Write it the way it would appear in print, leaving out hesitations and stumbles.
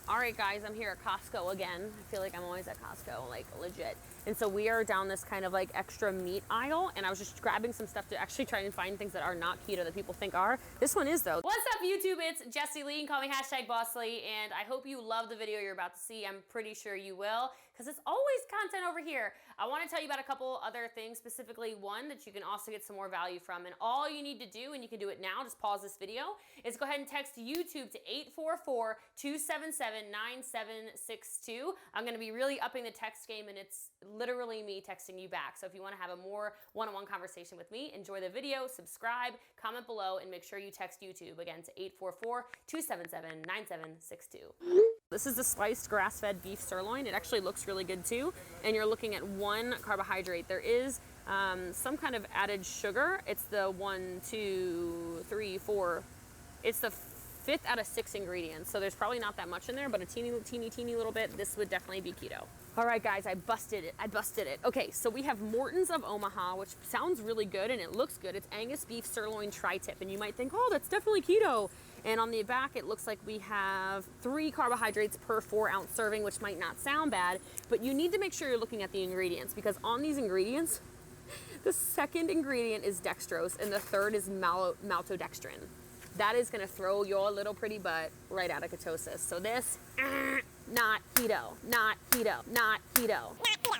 All right, guys, I'm here at Costco again. I feel like I'm always at Costco, like legit. And so we are down this kind of like extra meat aisle, and I was just grabbing some stuff to actually try and find things that are not keto that people think are. This one is though. What's up, YouTube? It's Jessie Lee. You can call me #BOSSLEE, and I hope you love the video you're about to see. I'm pretty sure you will, because it's always content over here. I want to tell you about a couple other things, specifically one that you can also get some more value from. And all you need to do, and you can do it now, just pause this video, is go ahead and text YouTube to 844-277-9762. I'm going to be really upping the text game, and it's literally me texting you back. So if you want to have a more one-on-one conversation with me, enjoy the video, subscribe, comment below, and make sure you text YouTube again to 844-277-9762. This is the sliced grass-fed beef sirloin. It actually looks really good too. And you're looking at 1 carbohydrate. There is some kind of added sugar. It's the 1, 2, 3, 4. It's the 5th out of 6 ingredients. So there's probably not that much in there, but a teeny little bit. This would definitely be keto. All right, guys, I busted it. Okay, so we have Morton's of Omaha, which sounds really good and it looks good. It's Angus beef sirloin tri-tip, and you might think, oh, that's definitely keto. And on the back, it looks like we have 3 carbohydrates per 4-ounce serving, which might not sound bad, but you need to make sure you're looking at the ingredients, because on these ingredients, the 2nd ingredient is dextrose and the 3rd is maltodextrin. That is gonna throw your little pretty butt right out of ketosis. So this, not keto, not keto, not keto. Not keto.